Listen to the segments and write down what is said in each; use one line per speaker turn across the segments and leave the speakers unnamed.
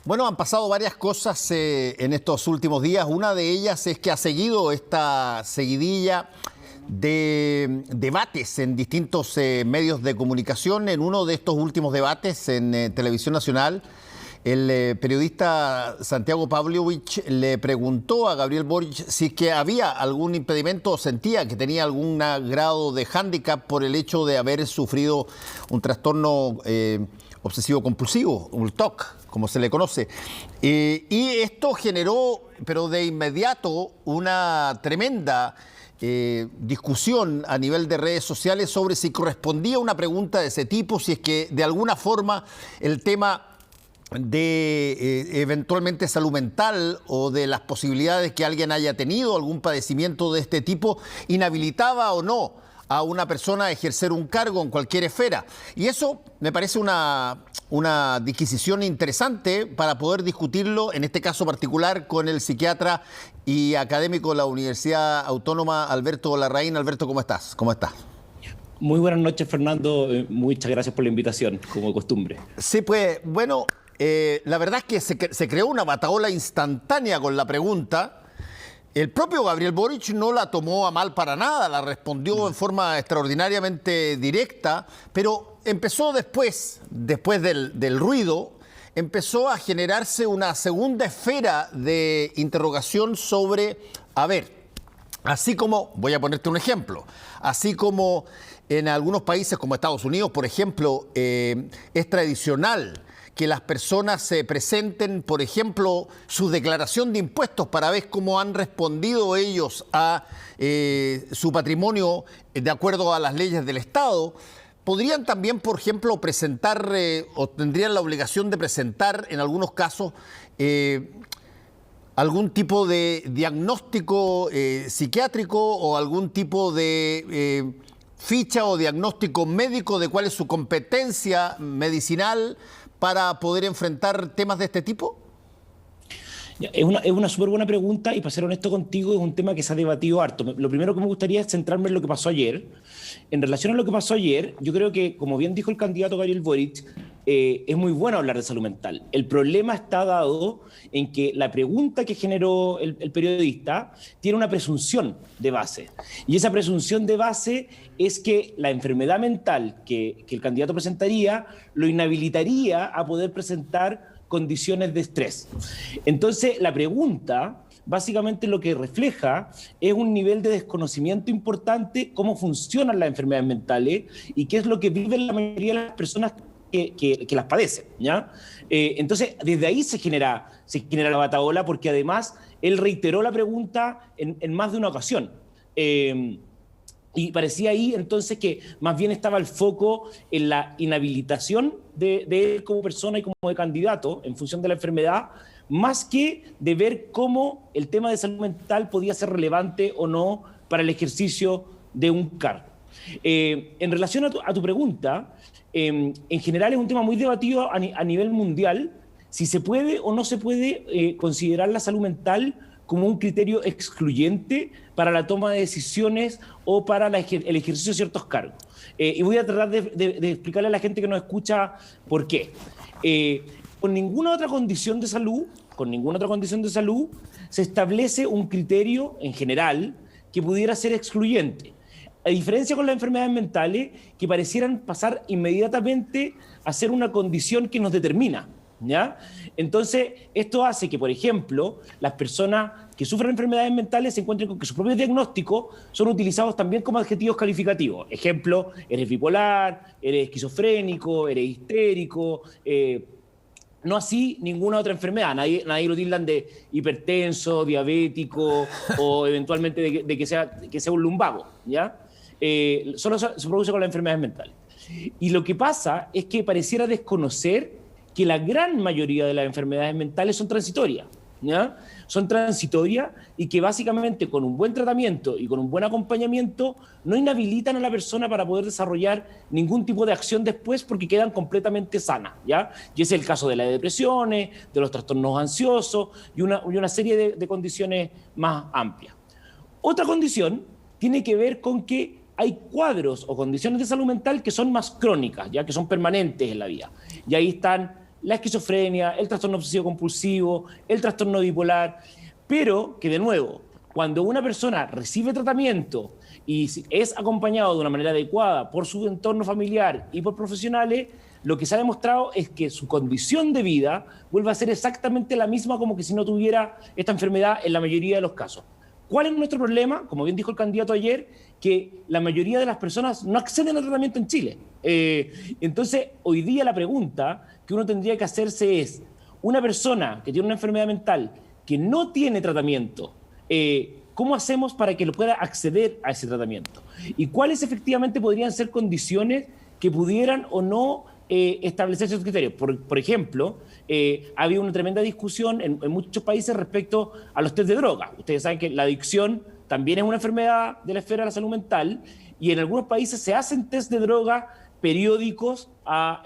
Bueno, han pasado varias cosas en estos últimos días. Una de ellas es que ha seguido esta seguidilla de debates en distintos medios de comunicación. En uno de estos últimos debates en Televisión Nacional, el periodista Santiago Pavlovich le preguntó a Gabriel Boric si es que había algún impedimento o sentía que tenía algún grado de hándicap por el hecho de haber sufrido un trastorno obsesivo-compulsivo, un TOC, como se le conoce. Y esto generó, pero de inmediato, una tremenda discusión a nivel de redes sociales sobre si correspondía una pregunta de ese tipo, si es que de alguna forma el tema de eventualmente salud mental o de las posibilidades que alguien haya tenido algún padecimiento de este tipo inhabilitaba o no a una persona a ejercer un cargo en cualquier esfera. Y eso me parece una disquisición interesante para poder discutirlo, en este caso particular, con el psiquiatra y académico de la Universidad Autónoma, Alberto Larraín. Alberto, ¿cómo estás? ¿Cómo estás?
Muy buenas noches, Fernando. Muchas gracias por la invitación, como de costumbre.
Sí, pues, bueno, la verdad es que se creó una batahola instantánea con la pregunta. El propio Gabriel Boric no la tomó a mal para nada, la respondió en forma extraordinariamente directa, pero empezó después del ruido, empezó a generarse una segunda esfera de interrogación sobre, a ver, así como, voy a ponerte un ejemplo, así como en algunos países como Estados Unidos, por ejemplo, es tradicional que las personas se presenten, por ejemplo, su declaración de impuestos para ver cómo han respondido ellos a su patrimonio de acuerdo a las leyes del Estado. Podrían también, por ejemplo, presentar o tendrían la obligación de presentar en algunos casos algún tipo de diagnóstico psiquiátrico o algún tipo de ficha o diagnóstico médico de cuál es su competencia medicinal para poder enfrentar temas de este tipo?
Es una súper buena pregunta y para ser honesto contigo es un tema que se ha debatido harto. Lo primero que me gustaría es centrarme en lo que pasó ayer. En relación a lo que pasó ayer, yo creo que, como bien dijo el candidato Gabriel Boric, es muy bueno hablar de salud mental. El problema está dado en que la pregunta que generó el periodista tiene una presunción de base. Y esa presunción de base es que la enfermedad mental que el candidato presentaría lo inhabilitaría a poder presentar condiciones de estrés. Entonces, la pregunta básicamente lo que refleja es un nivel de desconocimiento importante, cómo funcionan las enfermedades mentales y qué es lo que viven la mayoría de las personas que las padecen, ¿ya? Entonces, desde ahí se genera la batahola, porque además él reiteró la pregunta en más de una ocasión. Y parecía ahí entonces que más bien estaba el foco en la inhabilitación de él como persona y como de candidato en función de la enfermedad, más que de ver cómo el tema de salud mental podía ser relevante o no para el ejercicio de un cargo. En relación a tu pregunta, en general es un tema muy debatido a nivel mundial, si se puede o no se puede considerar la salud mental como un criterio excluyente para la toma de decisiones o para el ejercicio de ciertos cargos. Y voy a tratar de explicarle a la gente que nos escucha por qué. Con ninguna otra condición de salud, se establece un criterio en general que pudiera ser excluyente. A diferencia con las enfermedades mentales, que parecieran pasar inmediatamente a ser una condición que nos determina, ¿ya? Entonces, esto hace que, por ejemplo, las personas que sufren enfermedades mentales se encuentren con que sus propios diagnósticos son utilizados también como adjetivos calificativos. Ejemplo, eres bipolar, eres esquizofrénico, eres histérico, no así ninguna otra enfermedad. Nadie lo tildan de hipertenso, diabético o eventualmente de que sea un lumbago, ¿ya? Solo se produce con las enfermedades mentales. Y lo que pasa es que pareciera desconocer que la gran mayoría de las enfermedades mentales son transitorias, ¿ya? Son transitorias y que básicamente con un buen tratamiento y con un buen acompañamiento no inhabilitan a la persona para poder desarrollar ningún tipo de acción después porque quedan completamente sanas, ¿ya? Y ese es el caso de las depresiones, de los trastornos ansiosos y una serie de condiciones más amplias. Otra condición tiene que ver con que hay cuadros o condiciones de salud mental que son más crónicas, ya que son permanentes en la vida. Y ahí están la esquizofrenia, el trastorno obsesivo compulsivo, el trastorno bipolar, pero que de nuevo, cuando una persona recibe tratamiento y es acompañado de una manera adecuada por su entorno familiar y por profesionales, lo que se ha demostrado es que su condición de vida vuelve a ser exactamente la misma como que si no tuviera esta enfermedad en la mayoría de los casos. ¿Cuál es nuestro problema? Como bien dijo el candidato ayer, que la mayoría de las personas no acceden al tratamiento en Chile. Entonces, hoy día la pregunta que uno tendría que hacerse es, una persona que tiene una enfermedad mental que no tiene tratamiento, ¿cómo hacemos para que lo pueda acceder a ese tratamiento? ¿Y cuáles efectivamente podrían ser condiciones que pudieran o no establecer esos criterios? Por ejemplo, ha habido una tremenda discusión en muchos países respecto a los test de droga. Ustedes saben que la adicción también es una enfermedad de la esfera de la salud mental y en algunos países se hacen test de droga periódicos a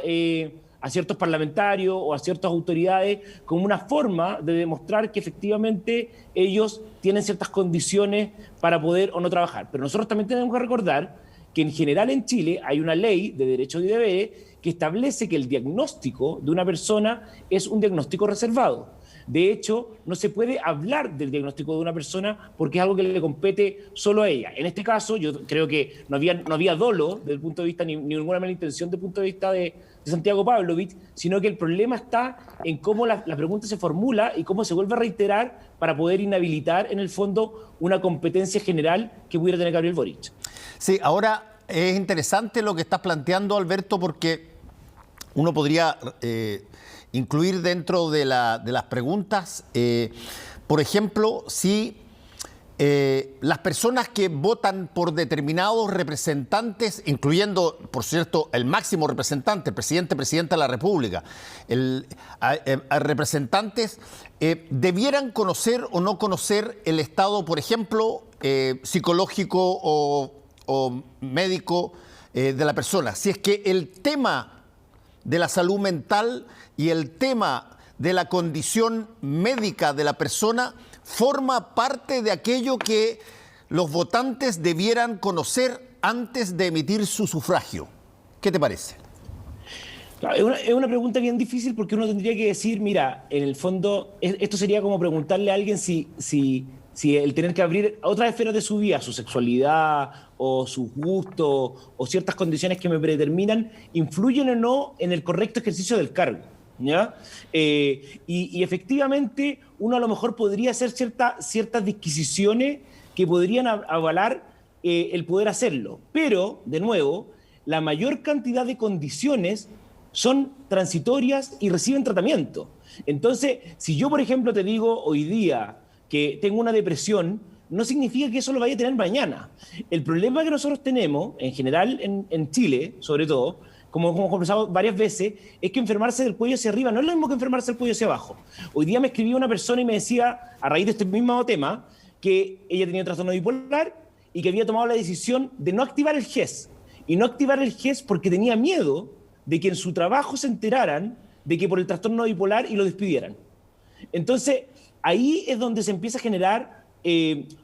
ciertos parlamentarios o a ciertas autoridades como una forma de demostrar que efectivamente ellos tienen ciertas condiciones para poder o no trabajar. Pero nosotros también tenemos que recordar que en general en Chile hay una ley de derechos y deberes que establece que el diagnóstico de una persona es un diagnóstico reservado. De hecho, no se puede hablar del diagnóstico de una persona porque es algo que le compete solo a ella. En este caso, yo creo que no había dolo desde el punto de vista, ni ninguna mala intención desde el punto de vista de Santiago Pavlovich, sino que el problema está en cómo la pregunta se formula y cómo se vuelve a reiterar para poder inhabilitar, en el fondo, una competencia general que pudiera tener Gabriel Boric.
Sí, ahora es interesante lo que estás planteando, Alberto, porque uno podría incluir dentro de las preguntas, por ejemplo, si las personas que votan por determinados representantes, incluyendo, por cierto, el máximo representante, el presidenta de la República, representantes, debieran conocer o no conocer el estado, por ejemplo, psicológico o médico de la persona. Si es que el tema de la salud mental y el tema de la condición médica de la persona forma parte de aquello que los votantes debieran conocer antes de emitir su sufragio. ¿Qué te parece?
Claro, es una pregunta bien difícil porque uno tendría que decir, mira, en el fondo, esto sería como preguntarle a alguien si el tener que abrir otras esferas de su vida, su sexualidad o sus gustos o ciertas condiciones que me predeterminan, influyen o no en el correcto ejercicio del cargo, ¿ya? Y efectivamente uno a lo mejor podría hacer ciertas disquisiciones que podrían avalar el poder hacerlo, pero, de nuevo, la mayor cantidad de condiciones son transitorias y reciben tratamiento. Entonces, si yo, por ejemplo, te digo hoy día que tengo una depresión, no significa que eso lo vaya a tener mañana. El problema que nosotros tenemos, en general en Chile, sobre todo, como hemos conversado varias veces, es que enfermarse del cuello hacia arriba no es lo mismo que enfermarse del cuello hacia abajo. Hoy día me escribía una persona y me decía, a raíz de este mismo tema, que ella tenía un trastorno bipolar y que había tomado la decisión de no activar el GES. Y no activar el GES porque tenía miedo de que en su trabajo se enteraran de que por el trastorno bipolar y lo despidieran. Entonces, ahí es donde se empieza a generar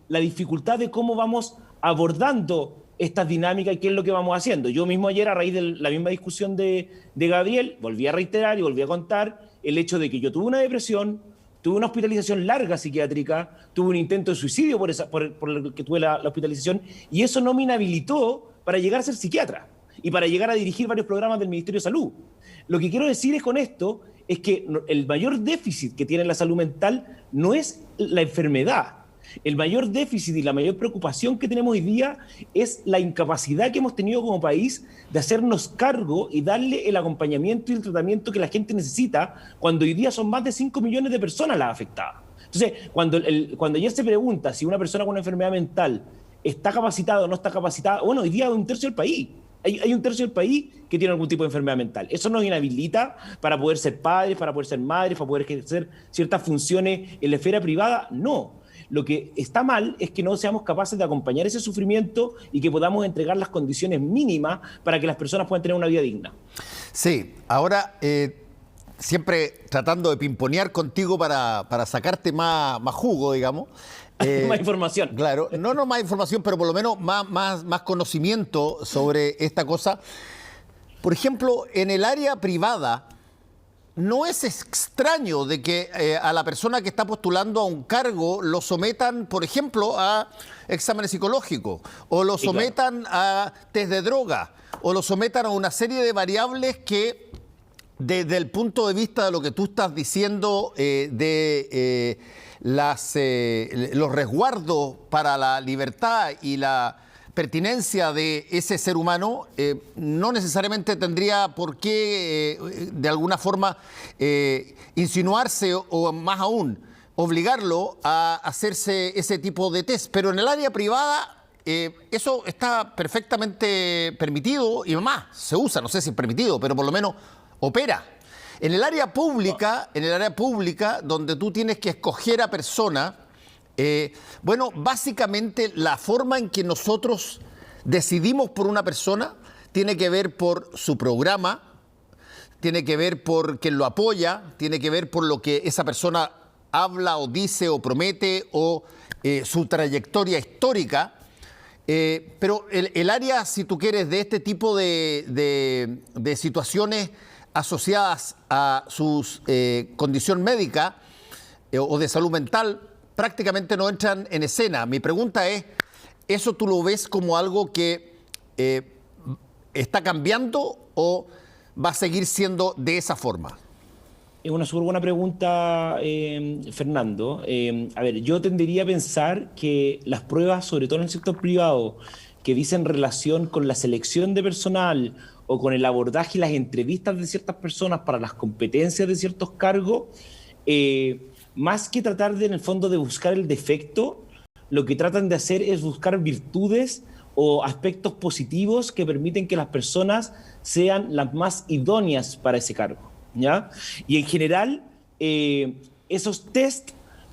la dificultad de cómo vamos abordando estas dinámicas y qué es lo que vamos haciendo. Yo mismo ayer, a raíz de la misma discusión de Gabriel, volví a reiterar y volví a contar el hecho de que yo tuve una depresión, tuve una hospitalización larga psiquiátrica, tuve un intento de suicidio por el que tuve la hospitalización, y eso no me inhabilitó para llegar a ser psiquiatra y para llegar a dirigir varios programas del Ministerio de Salud. Lo que quiero decir con esto es que el mayor déficit que tiene la salud mental no es la enfermedad. El mayor déficit y la mayor preocupación que tenemos hoy día es la incapacidad que hemos tenido como país de hacernos cargo y darle el acompañamiento y el tratamiento que la gente necesita cuando hoy día son más de 5 millones de personas las afectadas. Entonces, cuando ayer se pregunta si una persona con una enfermedad mental está capacitada o no está capacitada, bueno, hoy día es un tercio del país. Hay un tercio del país que tiene algún tipo de enfermedad mental. Eso nos inhabilita para poder ser padres, para poder ser madres, para poder ejercer ciertas funciones en la esfera privada. No. Lo que está mal es que no seamos capaces de acompañar ese sufrimiento y que podamos entregar las condiciones mínimas para que las personas puedan tener una vida digna.
Sí, ahora siempre tratando de pimponear contigo para sacarte más jugo, digamos.
Más información.
Claro, no más información, pero por lo menos más conocimiento sobre esta cosa. Por ejemplo, en el área privada, no es extraño de que a la persona que está postulando a un cargo lo sometan, por ejemplo, a exámenes psicológicos, o lo sometan a test de droga, o lo sometan a una serie de variables que, desde el punto de vista de lo que tú estás diciendo, los resguardos para la libertad y la pertinencia de ese ser humano, no necesariamente tendría por qué, de alguna forma, insinuarse o más aún, obligarlo a hacerse ese tipo de test. Pero en el área privada eso está perfectamente permitido y más, se usa, no sé si es permitido, pero por lo menos opera. En el área pública, donde tú tienes que escoger a personas, bueno, básicamente la forma en que nosotros decidimos por una persona tiene que ver por su programa, tiene que ver por quien lo apoya, tiene que ver por lo que esa persona habla o dice o promete o su trayectoria histórica. Pero el área, si tú quieres, de este tipo de situaciones asociadas a su condición médica o de salud mental, prácticamente no entran en escena. Mi pregunta es, ¿eso tú lo ves como algo que está cambiando o va a seguir siendo de esa forma?
Es una súper buena pregunta, Fernando. A ver, yo tendería a pensar que las pruebas, sobre todo en el sector privado, que dicen relación con la selección de personal o con el abordaje y las entrevistas de ciertas personas para las competencias de ciertos cargos, más que tratar en el fondo de buscar el defecto, lo que tratan de hacer es buscar virtudes o aspectos positivos que permiten que las personas sean las más idóneas para ese cargo, ¿ya? Y en general, esos test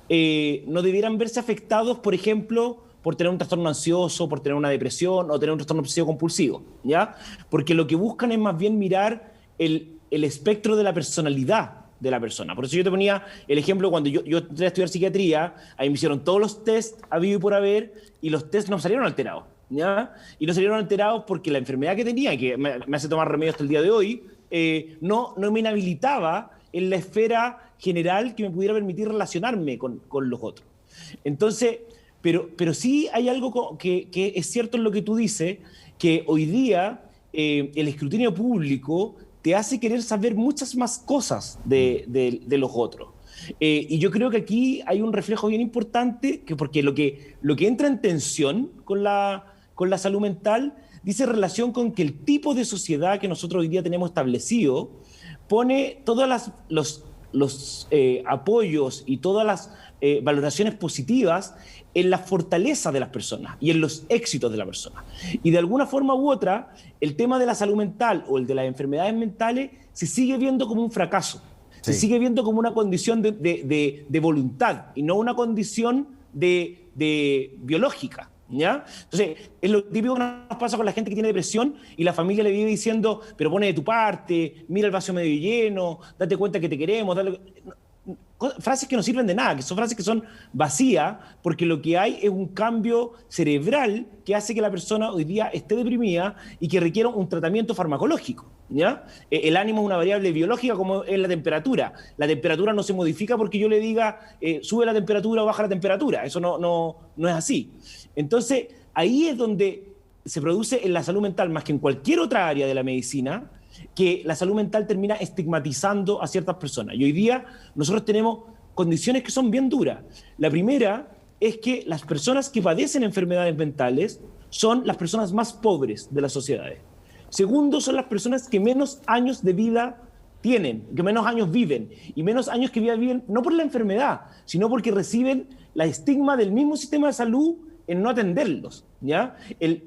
no debieran verse afectados, por ejemplo, por tener un trastorno ansioso, por tener una depresión o tener un trastorno obsesivo compulsivo, ¿ya? Porque lo que buscan es más bien mirar el espectro de la personalidad de la persona. Por eso yo te ponía el ejemplo cuando yo entré a estudiar psiquiatría, ahí me hicieron todos los test habido y por haber, y los test no salieron alterados, ¿ya? Y no salieron alterados porque la enfermedad que tenía, que me hace tomar remedio hasta el día de hoy, no me inhabilitaba en la esfera general que me pudiera permitir relacionarme con los otros. Entonces, pero sí hay algo que es cierto en lo que tú dices, que hoy día el escrutinio público te hace querer saber muchas más cosas de los otros. Y yo creo que aquí hay un reflejo bien importante, porque lo que entra en tensión con la salud mental dice relación con que el tipo de sociedad que nosotros hoy día tenemos establecido pone todos los apoyos y todas las valoraciones positivas en la fortaleza de las personas y en los éxitos de la persona. Y de alguna forma u otra, el tema de la salud mental o el de las enfermedades mentales se sigue viendo como un fracaso, se sigue viendo como una condición de voluntad y no una condición de biológica, ¿ya? Entonces, es lo típico que nos pasa con la gente que tiene depresión y la familia le vive diciendo, pero pone de tu parte, mira el vaso medio lleno, date cuenta que te queremos, frases que no sirven de nada, que son frases que son vacías, porque lo que hay es un cambio cerebral que hace que la persona hoy día esté deprimida y que requiera un tratamiento farmacológico, ¿ya? El ánimo es una variable biológica como es la temperatura. La temperatura no se modifica porque yo le diga sube la temperatura o baja la temperatura. Eso no es así. Entonces, ahí es donde se produce en la salud mental, más que en cualquier otra área de la medicina, que la salud mental termina estigmatizando a ciertas personas. Y hoy día nosotros tenemos condiciones que son bien duras. La primera es que las personas que padecen enfermedades mentales son las personas más pobres de las sociedades. Segundo, son las personas que menos años de vida tienen, que menos años viven, y menos años que viven no por la enfermedad, sino porque reciben la estigma del mismo sistema de salud en no atenderlos, ¿ya?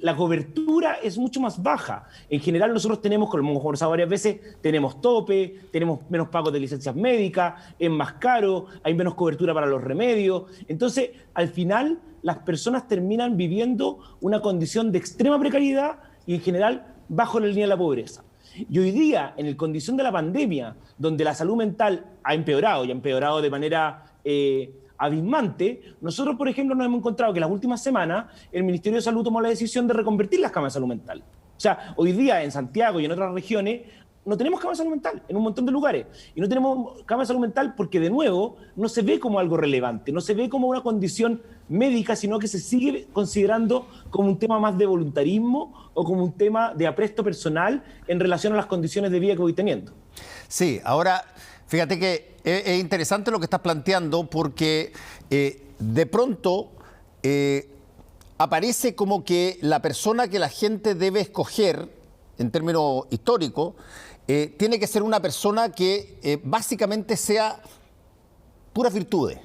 La cobertura es mucho más baja. En general nosotros tenemos, como hemos conversado varias veces, tenemos tope, tenemos menos pagos de licencias médicas, es más caro, hay menos cobertura para los remedios. Entonces, al final, las personas terminan viviendo una condición de extrema precariedad y en general bajo la línea de la pobreza. Y hoy día, en la condición de la pandemia, donde la salud mental ha empeorado y ha empeorado de manera abismante, nosotros, por ejemplo, nos hemos encontrado que las últimas semanas el Ministerio de Salud tomó la decisión de reconvertir las camas de salud mental. O sea, hoy día en Santiago y en otras regiones, no tenemos cama de salud mental en un montón de lugares. Y no tenemos cama de salud mental porque, de nuevo, no se ve como algo relevante, no se ve como una condición médica, sino que se sigue considerando como un tema más de voluntarismo o como un tema de apresto personal en relación a las condiciones de vida que voy teniendo.
Sí, ahora, fíjate que es interesante lo que estás planteando porque de pronto aparece como que la persona que la gente debe escoger, en términos históricos, tiene que ser una persona que básicamente sea puras virtudes,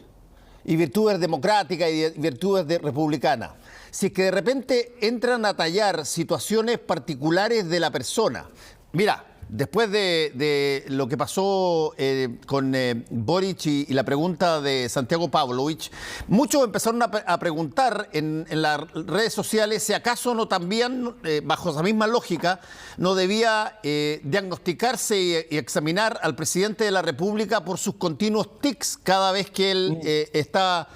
y virtudes democráticas y virtudes republicanas. Si es que de repente entran a tallar situaciones particulares de la persona, mira, después de lo que pasó con Boric y la pregunta de Santiago Pavlovich, muchos empezaron a preguntar en las redes sociales si acaso no también, bajo esa misma lógica, no debía diagnosticarse y examinar al presidente de la República por sus continuos tics cada vez que él está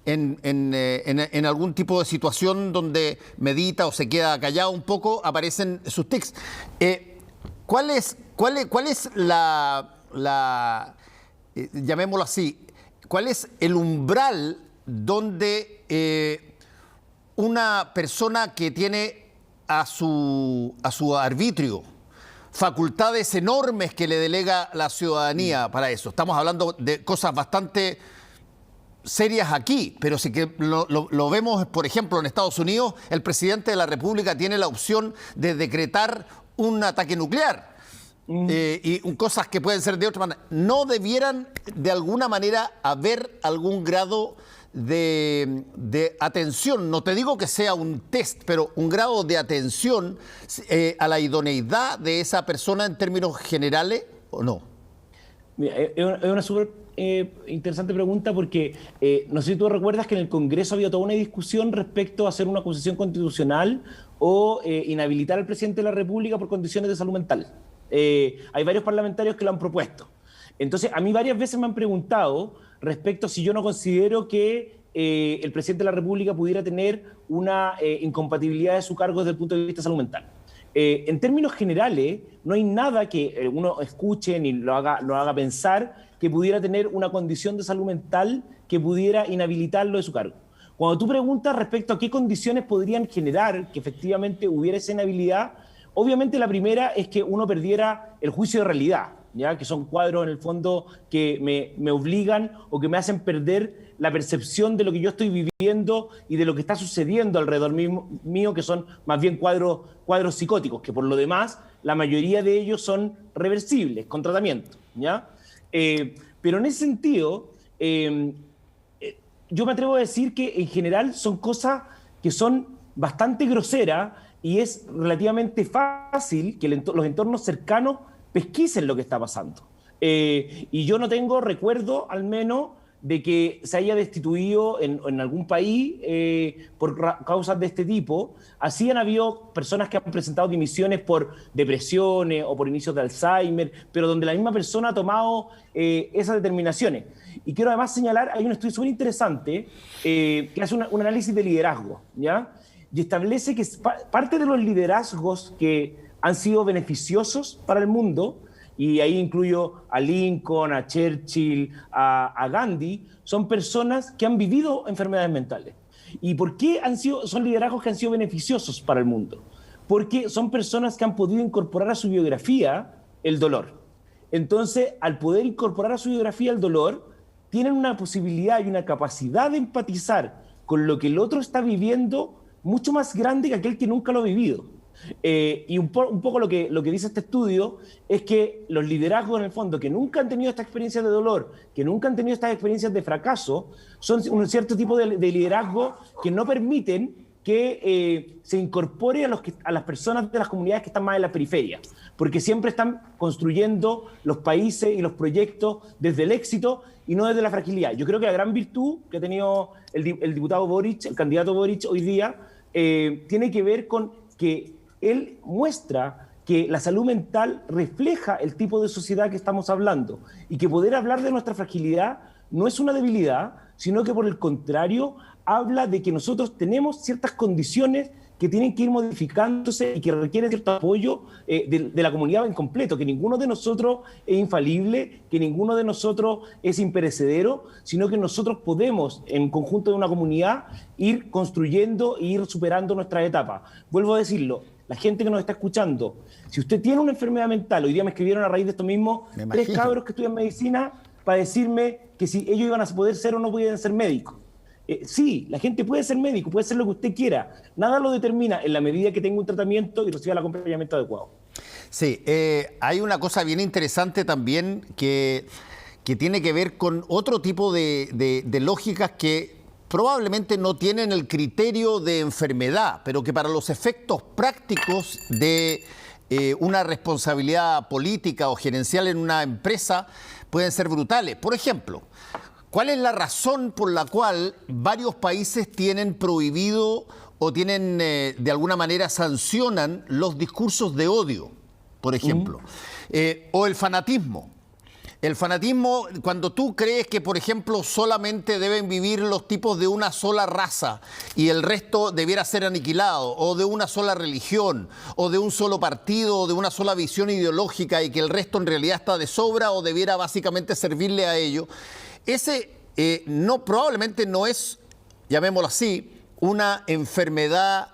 en algún tipo de situación donde medita o se queda callado un poco, aparecen sus tics. ¿Cuál es llamémoslo así, cuál es el umbral donde una persona que tiene a su arbitrio facultades enormes que le delega la ciudadanía para eso? Estamos hablando de cosas bastante serias aquí, pero si que lo vemos, por ejemplo, en Estados Unidos, el presidente de la República tiene la opción de decretar un ataque nuclear y cosas que pueden ser de otra manera. ¿No debieran de alguna manera haber algún grado de atención? No te digo que sea un test, pero un grado de atención a la idoneidad de esa persona en términos generales, ¿o no?
Mira, es una súper interesante pregunta porque no sé si tú recuerdas que en el Congreso había toda una discusión respecto a hacer una acusación constitucional o inhabilitar al presidente de la República por condiciones de salud mental. Hay varios parlamentarios que lo han propuesto. Entonces, a mí varias veces me han preguntado respecto a si yo no considero que el presidente de la República pudiera tener una incompatibilidad de su cargo desde el punto de vista de salud mental. En términos generales, no hay nada que uno escuche ni lo haga pensar que pudiera tener una condición de salud mental que pudiera inhabilitarlo de su cargo. Cuando tú preguntas respecto a qué condiciones podrían generar que efectivamente hubiera esa inhabilidad, obviamente la primera es que uno perdiera el juicio de realidad, ¿ya? Que son cuadros en el fondo que me obligan o que me hacen perder la percepción de lo que yo estoy viviendo y de lo que está sucediendo alrededor mío, que son más bien cuadros psicóticos, que por lo demás la mayoría de ellos son reversibles, con tratamiento, ¿ya? Pero en ese sentido, yo me atrevo a decir que en general son cosas que son bastante groseras y es relativamente fácil que los entornos cercanos pesquisen lo que está pasando. Y yo no tengo recuerdo, al menos, de que se haya destituido en algún país por causas de este tipo. Así han habido personas que han presentado dimisiones por depresiones o por inicios de Alzheimer, pero donde la misma persona ha tomado esas determinaciones. Y quiero además señalar, hay un estudio súper interesante que hace un análisis de liderazgo, ¿ya? Y establece que parte de los liderazgos que han sido beneficiosos para el mundo, y ahí incluyo a Lincoln, a Churchill, a Gandhi, son personas que han vivido enfermedades mentales. ¿Y por qué son liderazgos que han sido beneficiosos para el mundo? Porque son personas que han podido incorporar a su biografía el dolor. Entonces, al poder incorporar a su biografía el dolor, tienen una posibilidad y una capacidad de empatizar con lo que el otro está viviendo mucho más grande que aquel que nunca lo ha vivido. Y un poco lo que dice este estudio es que los liderazgos, en el fondo, que nunca han tenido esta experiencia de dolor, que nunca han tenido estas experiencias de fracaso, son un cierto tipo de liderazgo que no permiten que se incorpore a las personas de las comunidades que están más en la periferia, porque siempre están construyendo los países y los proyectos desde el éxito y no desde la fragilidad. Yo creo que la gran virtud que ha tenido el diputado Boric, el candidato Boric hoy día, tiene que ver con que él muestra que la salud mental refleja el tipo de sociedad que estamos hablando y que poder hablar de nuestra fragilidad no es una debilidad, sino que por el contrario habla de que nosotros tenemos ciertas condiciones que tienen que ir modificándose y que requieren cierto apoyo de la comunidad en completo, que ninguno de nosotros es infalible, que ninguno de nosotros es imperecedero, sino que nosotros podemos, en conjunto de una comunidad, ir construyendo e ir superando nuestras etapas. Vuelvo a decirlo, la gente que nos está escuchando, si usted tiene una enfermedad mental, hoy día me escribieron a raíz de esto mismo 3 cabros que estudian medicina para decirme que si ellos iban a poder ser o no podían ser médicos. Sí, la gente puede ser médico, puede ser lo que usted quiera. Nada lo determina en la medida que tenga un tratamiento y reciba el acompañamiento adecuado.
Sí, hay una cosa bien interesante también que tiene que ver con otro tipo de lógicas que probablemente no tienen el criterio de enfermedad, pero que para los efectos prácticos de una responsabilidad política o gerencial en una empresa pueden ser brutales. Por ejemplo, ¿cuál es la razón por la cual varios países tienen prohibido o tienen de alguna manera sancionan los discursos de odio, por ejemplo? O el fanatismo. El fanatismo, cuando tú crees que, por ejemplo, solamente deben vivir los tipos de una sola raza y el resto debiera ser aniquilado, o de una sola religión, o de un solo partido, o de una sola visión ideológica y que el resto en realidad está de sobra o debiera básicamente servirle a ello, ese probablemente no es, llamémoslo así, una enfermedad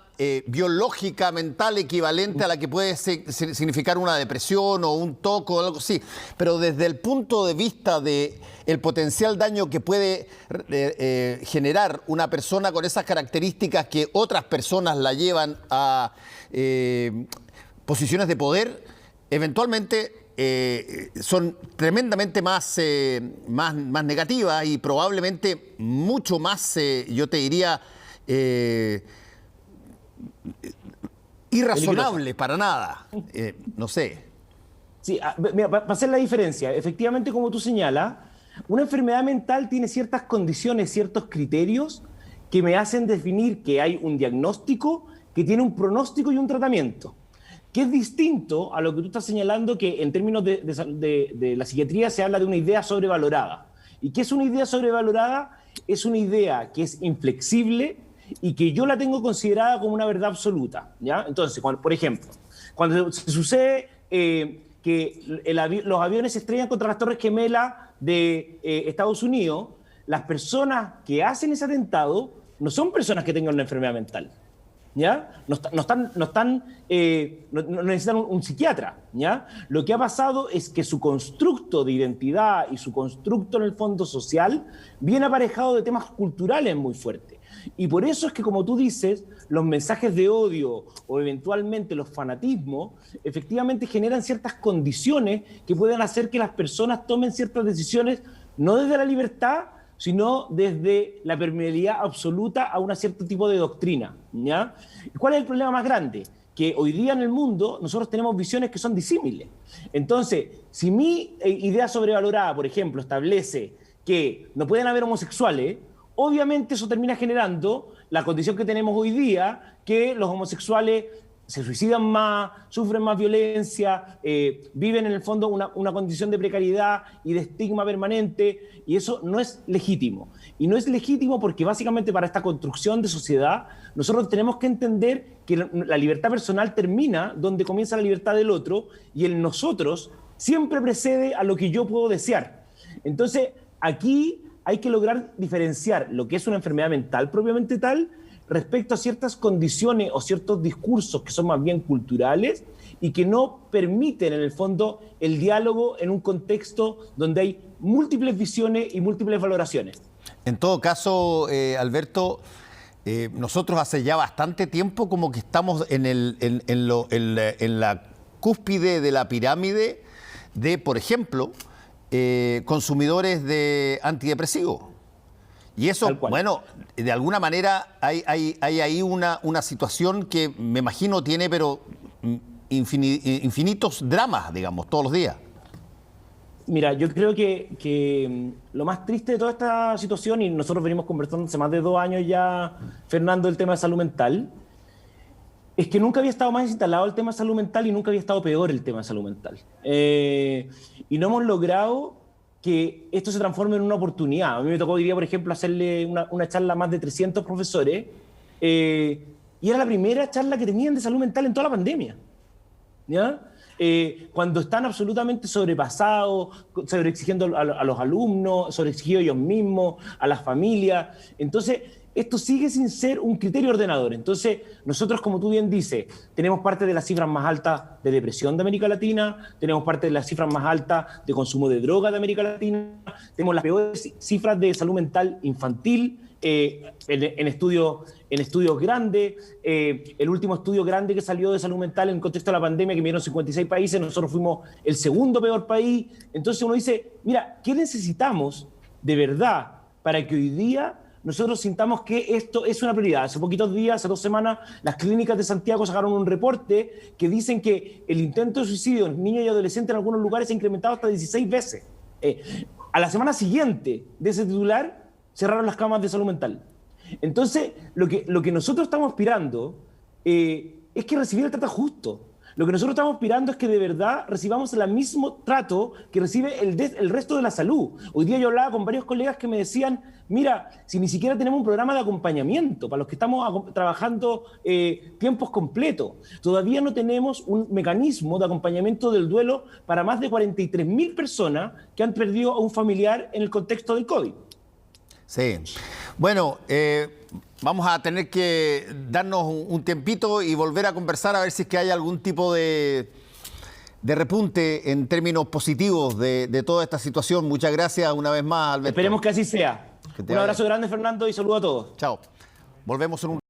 biológica, mental, equivalente a la que puede significar una depresión o un TOC o algo así. Pero desde el punto de vista del potencial daño que puede generar una persona con esas características que otras personas la llevan a posiciones de poder, eventualmente son tremendamente más negativas y probablemente mucho más, yo te diría, irrazonable para nada. No sé.
Sí, mira, para hacer la diferencia, efectivamente, como tú señalas, una enfermedad mental tiene ciertas condiciones, ciertos criterios que me hacen definir que hay un diagnóstico, que tiene un pronóstico y un tratamiento, que es distinto a lo que tú estás señalando, que en términos de la psiquiatría se habla de una idea sobrevalorada. ¿Y qué es una idea sobrevalorada? Es una idea que es inflexible y que yo la tengo considerada como una verdad absoluta, ¿ya? Entonces, por ejemplo, cuando se sucede que los aviones se estrellan contra las Torres Gemelas de Estados Unidos, las personas que hacen ese atentado no son personas que tengan una enfermedad mental, ¿ya? No necesitan un psiquiatra, ¿ya? Lo que ha pasado es que su constructo de identidad y su constructo en el fondo social viene aparejado de temas culturales muy fuertes. Y por eso es que, como tú dices, los mensajes de odio o eventualmente los fanatismos efectivamente generan ciertas condiciones que pueden hacer que las personas tomen ciertas decisiones no desde la libertad, sino desde la permeabilidad absoluta a un cierto tipo de doctrina, ¿ya? ¿Cuál es el problema más grande? Que hoy día en el mundo nosotros tenemos visiones que son disímiles. Entonces, si mi idea sobrevalorada, por ejemplo, establece que no pueden haber homosexuales, obviamente eso termina generando la condición que tenemos hoy día, que los homosexuales se suicidan más, sufren más violencia, viven en el fondo una condición de precariedad y de estigma permanente, y eso no es legítimo. Y no es legítimo porque básicamente para esta construcción de sociedad nosotros tenemos que entender que la libertad personal termina donde comienza la libertad del otro, y el nosotros siempre precede a lo que yo puedo desear. Entonces, aquí hay que lograr diferenciar lo que es una enfermedad mental propiamente tal respecto a ciertas condiciones o ciertos discursos que son más bien culturales y que no permiten en el fondo el diálogo en un contexto donde hay múltiples visiones y múltiples valoraciones.
En todo caso, Alberto, nosotros hace ya bastante tiempo como que estamos en la cúspide de la pirámide de, por ejemplo, consumidores de antidepresivos. Y eso, bueno, de alguna manera hay ahí una situación que me imagino tiene, pero infinitos dramas, digamos, todos los días.
Mira, yo creo que lo más triste de toda esta situación, y nosotros venimos conversando hace más de 2 años ya, Fernando, del tema de salud mental, es que nunca había estado más instalado el tema de salud mental y nunca había estado peor el tema de salud mental. Y no hemos logrado que esto se transforme en una oportunidad. A mí me tocó hoy día, por ejemplo, hacerle una charla a más de 300 profesores y era la primera charla que tenían de salud mental en toda la pandemia. ¿Ya? Cuando están absolutamente sobrepasados, sobreexigiendo a los alumnos, sobreexigidos ellos mismos, a las familias. Entonces, esto sigue sin ser un criterio ordenador. Entonces, nosotros, como tú bien dices, tenemos parte de las cifras más altas de depresión de América Latina, tenemos parte de las cifras más altas de consumo de droga de América Latina, tenemos las peores cifras de salud mental infantil, en estudios grandes. El último estudio grande que salió de salud mental en el contexto de la pandemia, que midieron 56 países, nosotros fuimos el segundo peor país. Entonces uno dice, mira, ¿qué necesitamos de verdad para que hoy día nosotros sintamos que esto es una prioridad? Hace poquitos días, hace 2 semanas, las clínicas de Santiago sacaron un reporte que dicen que el intento de suicidio en niños y adolescentes en algunos lugares se ha incrementado hasta 16 veces. A la semana siguiente de ese titular, cerraron las camas de salud mental. Entonces, lo que nosotros estamos aspirando es que recibir el trato justo. Lo que nosotros estamos aspirando es que de verdad recibamos el mismo trato que recibe el resto de la salud. Hoy día yo hablaba con varios colegas que me decían, mira, si ni siquiera tenemos un programa de acompañamiento para los que estamos trabajando tiempos completos, todavía no tenemos un mecanismo de acompañamiento del duelo para más de 43.000 personas que han perdido a un familiar en el contexto del COVID.
Sí. Bueno, vamos a tener que darnos un tiempito y volver a conversar a ver si es que hay algún tipo de repunte en términos positivos de toda esta situación. Muchas gracias una vez más, Alberto.
Esperemos que así sea. Un abrazo grande, Fernando, y saludo a todos.
Chao. Volvemos en un